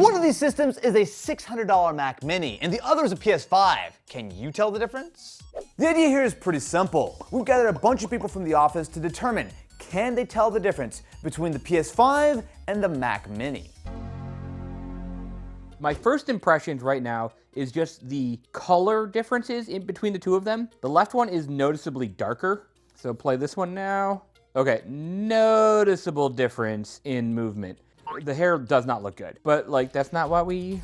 One of these systems is a $600 Mac Mini, and the other is a PS5. Can you tell the difference? The idea here is pretty simple. We've gathered a bunch of people from the office to determine, can they tell the difference between the PS5 and the Mac Mini? My first impressions right now is just the color differences in between the two of them. The left one is noticeably darker. So play this one now. Okay, noticeable difference in movement. The hair does not look good, but like that's not why we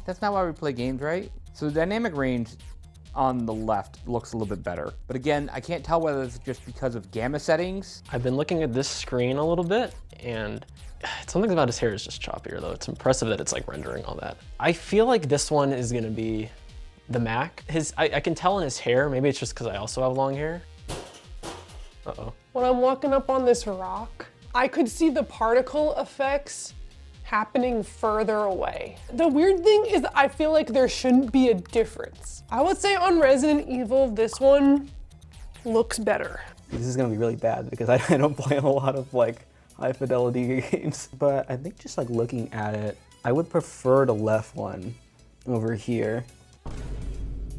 play games, right? So the dynamic range on the left looks a little bit better. But again, I can't tell whether it's just because of gamma settings. I've been looking at this screen a little bit, and something about his hair is just choppier though. It's impressive that it's like rendering all that. I feel like this one is gonna be the Mac. I can tell in his hair, maybe it's just because I also have long hair. Uh-oh. When I'm walking up on this rock, I could see the particle effects happening further away. The weird thing is I feel like there shouldn't be a difference. I would say on Resident Evil, this one looks better. This is gonna be really bad because I don't play a lot of like high fidelity games. But I think just like looking at it, I would prefer the left one over here.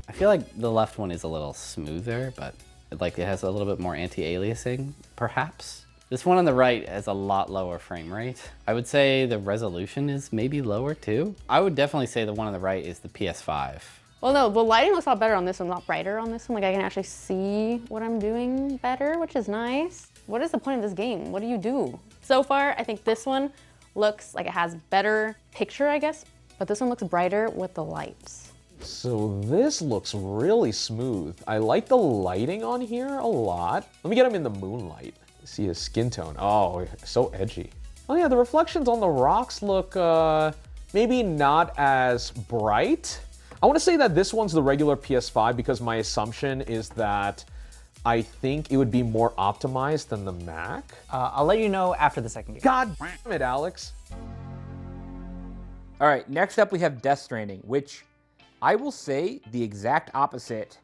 I feel like the left one is a little smoother, but like it has a little bit more anti-aliasing, perhaps. This one on the right has a lot lower frame rate. I would say the resolution is maybe lower too. I would definitely say the one on the right is the PS5. Well, no, the lighting looks a lot better on this one, a lot brighter on this one. Like I can actually see what I'm doing better, which is nice. What is the point of this game? What do you do? So far, I think this one looks like it has better picture, I guess, but this one looks brighter with the lights. So this looks really smooth. I like the lighting on here a lot. Let me get him in the moonlight. See his skin tone. Oh, so edgy. Oh yeah, the reflections on the rocks look maybe not as bright. I want to say that this one's the regular PS5 because my assumption is that I think it would be more optimized than the Mac. I'll let you know after the second game. God damn it, Alex. All right, next up we have Death Stranding, which I will say the exact opposite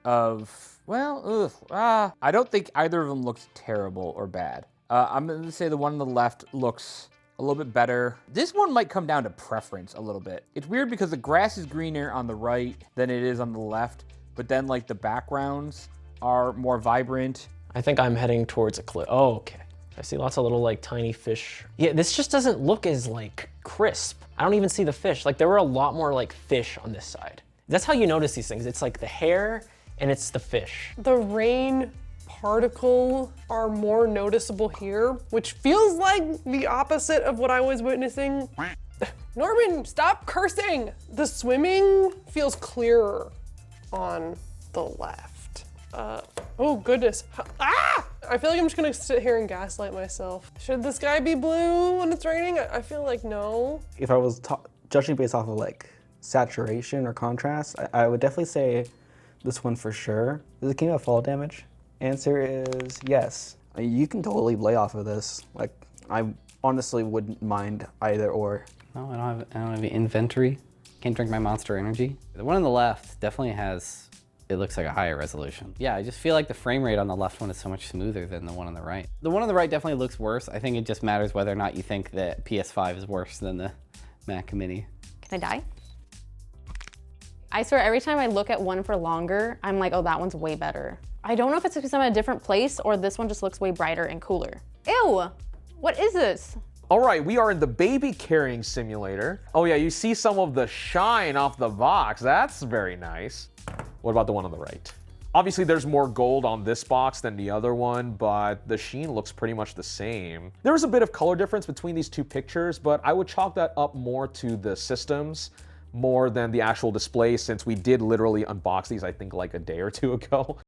of, well, I don't think either of them looks terrible or bad. I'm gonna say the one on the left looks a little bit better. This one might come down to preference a little bit. It's weird because the grass is greener on the right than it is on the left, but then like the backgrounds are more vibrant. I think I'm heading towards a cliff. Oh, okay. I see lots of little like tiny fish. Yeah, this just doesn't look as like crisp. I don't even see the fish. Like there were a lot more like fish on this side. That's how you notice these things. It's like the hair and it's the fish. The rain particle are more noticeable here, which feels like the opposite of what I was witnessing. Norman, stop cursing! The swimming feels clearer on the left. Oh goodness. Ah! I feel like I'm just gonna sit here and gaslight myself. Should the sky be blue when it's raining? I feel like no. If I was judging based off of like saturation or contrast, I would definitely say this one for sure. Does it have fall damage? Answer is yes. You can totally lay off of this. Like, I honestly wouldn't mind either or. No, I don't have any inventory. Can't drink my Monster Energy. The one on the left definitely has, it looks like a higher resolution. Yeah, I just feel like the frame rate on the left one is so much smoother than the one on the right. The one on the right definitely looks worse. I think it just matters whether or not you think that PS5 is worse than the Mac Mini. Can I die? I swear every time I look at one for longer, I'm like, oh, that one's way better. I don't know if it's because I'm in a different place or this one just looks way brighter and cooler. Ew, what is this? All right, we are in the baby carrying simulator. Oh yeah, you see some of the shine off the box. That's very nice. What about the one on the right? Obviously there's more gold on this box than the other one, but the sheen looks pretty much the same. There is a bit of color difference between these two pictures, but I would chalk that up more to the systems more than the actual display, since we did literally unbox these, I think, like a day or two ago.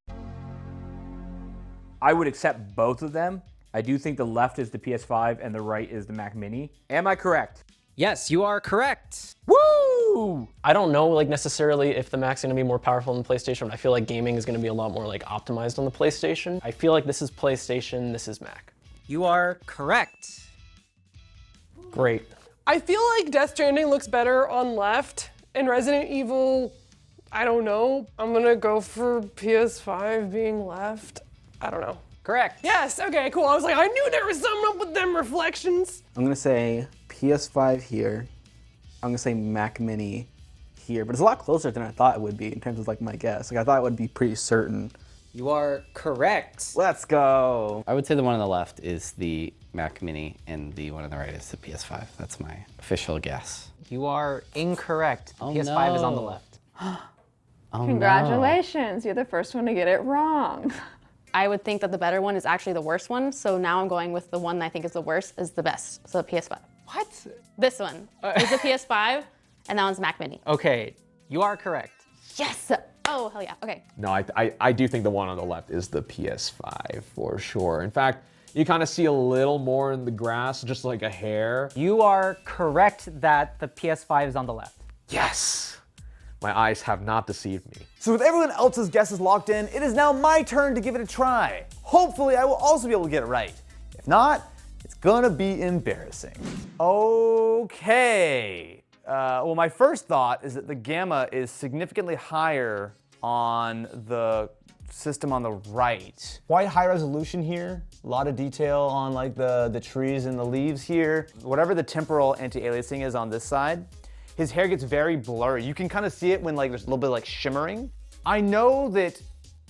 I would accept both of them. I do think the left is the PS5 and the right is the Mac Mini. Am I correct? Yes, you are correct. Woo! I don't know like necessarily if the Mac's gonna be more powerful than the PlayStation, but I feel like gaming is gonna be a lot more like optimized on the PlayStation. I feel like this is PlayStation, this is Mac. You are correct. Great. I feel like Death Stranding looks better on left, and Resident Evil, I don't know. I'm gonna go for PS5 being left. I don't know. Correct. Yes, okay, cool. I was like, I knew there was something up with them reflections. I'm gonna say PS5 here, I'm gonna say Mac Mini here, but it's a lot closer than I thought it would be in terms of like my guess. Like I thought it would be pretty certain. You are correct. Let's go. I would say the one on the left is the Mac Mini and the one on the right is the PS5. That's my official guess. You are incorrect. Oh, PS5 is on the no. left. Oh, Congratulations, you're the first one to get it wrong. I would think that the better one is actually the worst one, so now I'm going with the one that I think is the worst is the best, so the PS5. What? This one is the PS5, and that one's Mac Mini. Okay, you are correct. Yes! Oh, hell yeah, okay. No, I do think the one on the left is the PS5 for sure. In fact, you kind of see a little more in the grass, just like a hair. You are correct that the PS5 is on the left. Yes! My eyes have not deceived me. So with everyone else's guesses locked in, it is now my turn to give it a try. Hopefully I will also be able to get it right. If not, it's gonna be embarrassing. Okay. Well, my first thought is that the gamma is significantly higher on the system on the right. Quite high resolution here. A lot of detail on like the trees and the leaves here. Whatever the temporal anti-aliasing is on this side, his hair gets very blurry. You can kind of see it when like there's a little bit of like shimmering. I know that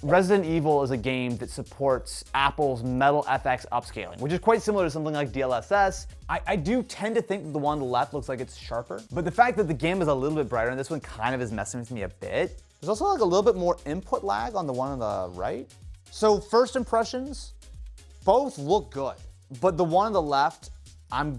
Resident Evil is a game that supports Apple's Metal FX upscaling, which is quite similar to something like DLSS. I do tend to think that the one on the left looks like it's sharper, but the fact that the gamma is a little bit brighter and this one kind of is messing with me a bit. There's also like a little bit more input lag on the one on the right. So first impressions, both look good, but the one on the left, I'm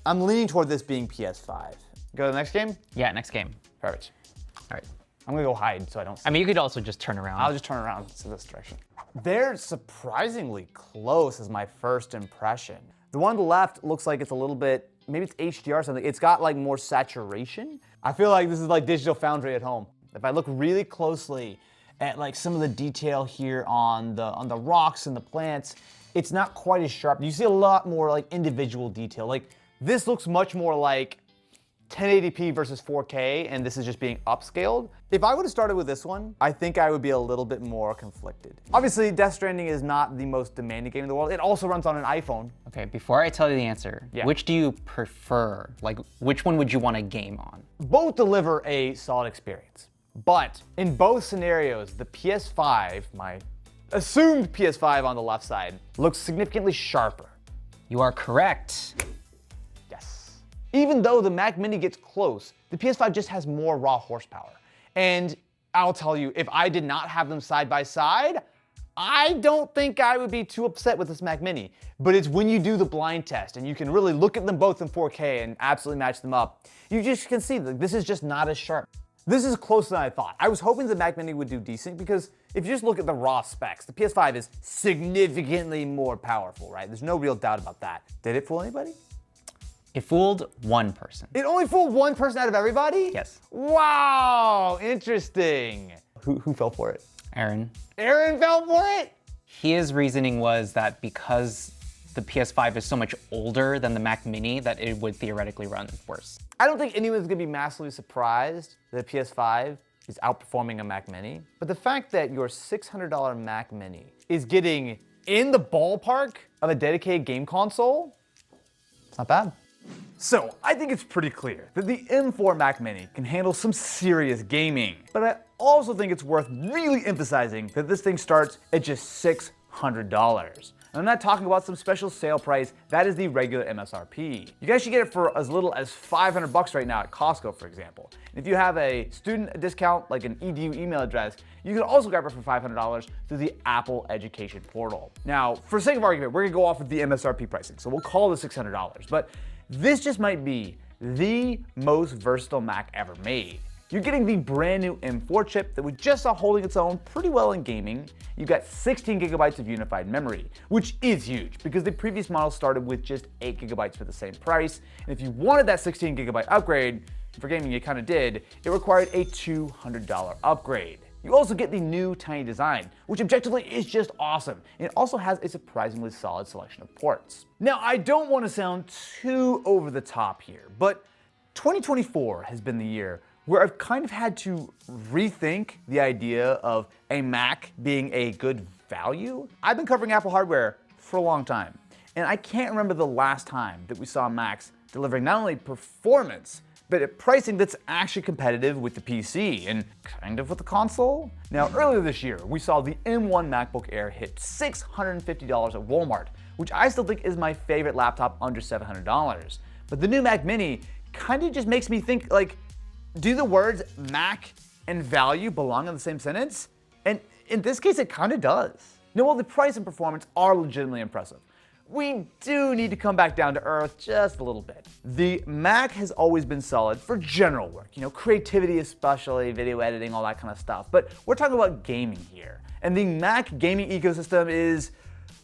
leaning toward this being PS5. Go to the next game? Yeah, next game. Perfect. All right. I'm gonna go hide so I don't see. I mean, you could also just turn around. I'll just turn around to this direction. They're surprisingly close as my first impression. The one on the left looks like it's a little bit, maybe it's HDR or something. It's got like more saturation. I feel like this is like Digital Foundry at home. If I look really closely at like some of the detail here on the rocks and the plants, it's not quite as sharp. You see a lot more like individual detail. Like this looks much more like 1080p versus 4K, and this is just being upscaled. If I would have started with this one, I think I would be a little bit more conflicted. Obviously, Death Stranding is not the most demanding game in the world. It also runs on an iPhone. Okay, before I tell you the answer, Yeah. which do you prefer? Like, which one would you want to game on? Both deliver a solid experience, but in both scenarios, the PS5, my assumed PS5 on the left side, looks significantly sharper. You are correct. Yes. Even though the Mac Mini gets close, the PS5 just has more raw horsepower. And I'll tell you, if I did not have them side by side, I don't think I would be too upset with this Mac Mini. But it's when you do the blind test and you can really look at them both in 4K and absolutely match them up, you just can see that this is just not as sharp. This is closer than I thought. I was hoping the Mac Mini would do decent because if you just look at the raw specs, the PS5 is significantly more powerful, right? There's no real doubt about that. Did it fool anybody? It fooled one person. It only fooled one person out of everybody? Yes. Wow, interesting. Who fell for it? Aaron. Aaron fell for it? His reasoning was that because the PS5 is so much older than the Mac Mini, that it would theoretically run worse. I don't think anyone's gonna be massively surprised that the PS5 is outperforming a Mac Mini, but the fact that your $600 Mac Mini is getting in the ballpark of a dedicated game console, it's not bad. So, I think it's pretty clear that the M4 Mac Mini can handle some serious gaming, but I also think it's worth really emphasizing that this thing starts at just $600. And I'm not talking about some special sale price, that is the regular MSRP. You guys should get it for as little as $500 right now at Costco, for example. And if you have a student discount, like an EDU email address, you can also grab it for $500 through the Apple Education Portal. Now, for sake of argument, we're gonna go off of the MSRP pricing, so we'll call it $600, but this just might be the most versatile Mac ever made. You're getting the brand new M4 chip that we just saw holding its own pretty well in gaming. You've got 16 gigabytes of unified memory, which is huge because the previous model started with just 8 gigabytes for the same price. And if you wanted that 16 gigabyte upgrade, for gaming you kind of did, it required a $200 upgrade. You also get the new tiny design, which objectively is just awesome. And it also has a surprisingly solid selection of ports. Now, I don't want to sound too over the top here, but 2024 has been the year where I've kind of had to rethink the idea of a Mac being a good value. I've been covering Apple hardware for a long time, and I can't remember the last time that we saw Macs delivering not only performance, but at pricing that's actually competitive with the PC and kind of with the console. Now, earlier this year, we saw the M1 MacBook Air hit $650 at Walmart, which I still think is my favorite laptop under $700. But the new Mac Mini kind of just makes me think, like, do the words Mac and value belong in the same sentence? And in this case, it kind of does. Now, while the price and performance are legitimately impressive, we do need to come back down to earth just a little bit. The Mac has always been solid for general work, creativity especially, video editing, all that kind of stuff. But we're talking about gaming here. And the Mac gaming ecosystem is,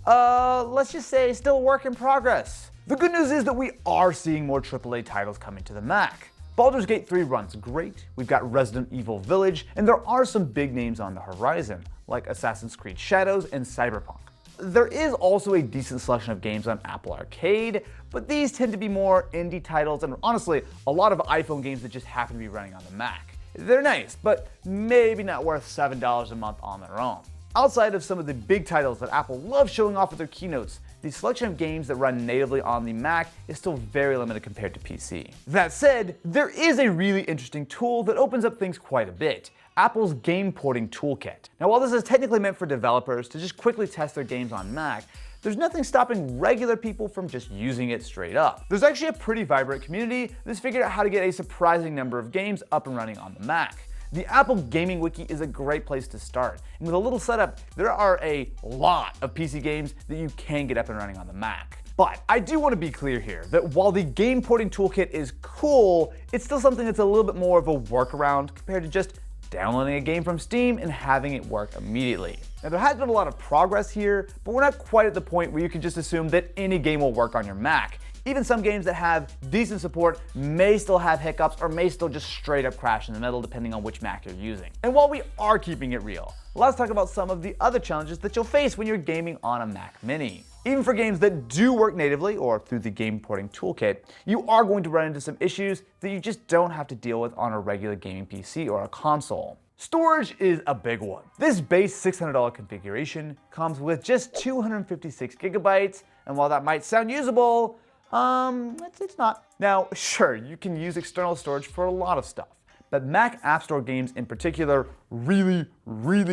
let's just say, still a work in progress. The good news is that we are seeing more AAA titles coming to the Mac. Baldur's Gate 3 runs great, we've got Resident Evil Village, and there are some big names on the horizon, like Assassin's Creed Shadows and Cyberpunk. There is also a decent selection of games on Apple Arcade, but these tend to be more indie titles and honestly, a lot of iPhone games that just happen to be running on the Mac. They're nice, but maybe not worth $7 a month on their own. Outside of some of the big titles that Apple loves showing off at their keynotes, the selection of games that run natively on the Mac is still very limited compared to PC. That said, there is a really interesting tool that opens up things quite a bit. Apple's Game Porting Toolkit. Now, while this is technically meant for developers to just quickly test their games on Mac, there's nothing stopping regular people from just using it straight up. There's actually a pretty vibrant community that's figured out how to get a surprising number of games up and running on the Mac. The Apple Gaming Wiki is a great place to start, and with a little setup, there are a lot of PC games that you can get up and running on the Mac. But I do want to be clear here that while the Game Porting Toolkit is cool, it's still something that's a little bit more of a workaround compared to just downloading a game from Steam and having it work immediately. Now, there has been a lot of progress here, but we're not quite at the point where you can just assume that any game will work on your Mac. Even some games that have decent support may still have hiccups or may still just straight up crash in the middle depending on which Mac you're using. And while we are keeping it real, let's talk about some of the other challenges that you'll face when you're gaming on a Mac Mini. Even for games that do work natively or through the Game Porting Toolkit, you are going to run into some issues that you just don't have to deal with on a regular gaming PC or a console. Storage is a big one. This base $600 configuration comes with just 256 gigabytes, and while that might sound usable, it's not. Now, sure, you can use external storage for a lot of stuff, but Mac App Store games in particular really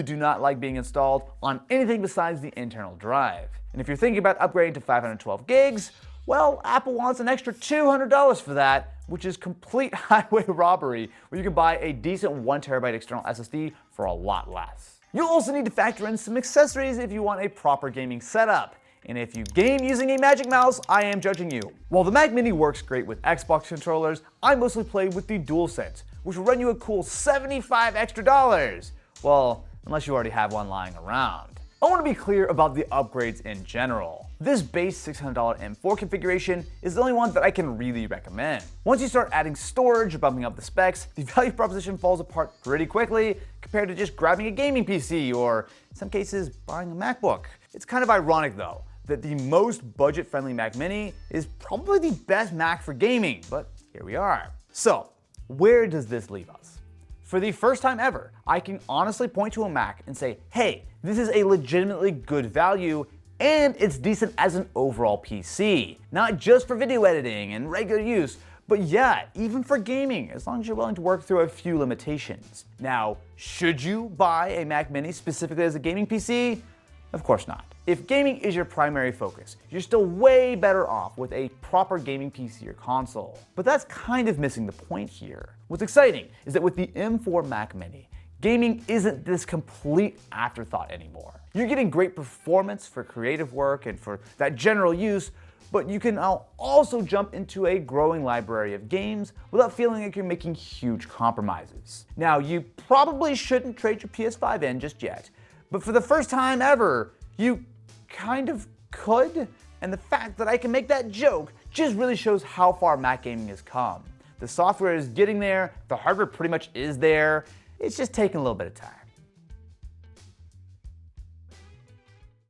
do not like being installed on anything besides the internal drive. And if you're thinking about upgrading to 512 gigs, well, Apple wants an extra $200 for that, which is complete highway robbery, where you can buy a decent 1 terabyte external SSD for a lot less. You'll also need to factor in some accessories if you want a proper gaming setup. And if you game using a Magic Mouse, I am judging you. While the Mac Mini works great with Xbox controllers, I mostly play with the DualSense, which will run you a cool $75 extra. Well, unless you already have one lying around. I want to be clear about the upgrades in general. This base $600 M4 configuration is the only one that I can really recommend. Once you start adding storage or bumping up the specs, the value proposition falls apart pretty quickly compared to just grabbing a gaming PC or, in some cases, buying a MacBook. It's kind of ironic though, that the most budget-friendly Mac Mini is probably the best Mac for gaming, but here we are. So, where does this leave us? For the first time ever, I can honestly point to a Mac and say, hey, this is a legitimately good value and it's decent as an overall PC. Not just for video editing and regular use, but yeah, even for gaming, as long as you're willing to work through a few limitations. Now, should you buy a Mac Mini specifically as a gaming PC? Of course not. If gaming is your primary focus, you're still way better off with a proper gaming PC or console. But that's kind of missing the point here. What's exciting is that with the M4 Mac Mini, gaming isn't this complete afterthought anymore. You're getting great performance for creative work and for that general use, but you can now also jump into a growing library of games without feeling like you're making huge compromises. Now, you probably shouldn't trade your PS5 in just yet, but for the first time ever, you kind of could. And the fact that I can make that joke just really shows how far Mac gaming has come. The software is getting there, the hardware pretty much is there, it's just taking a little bit of time.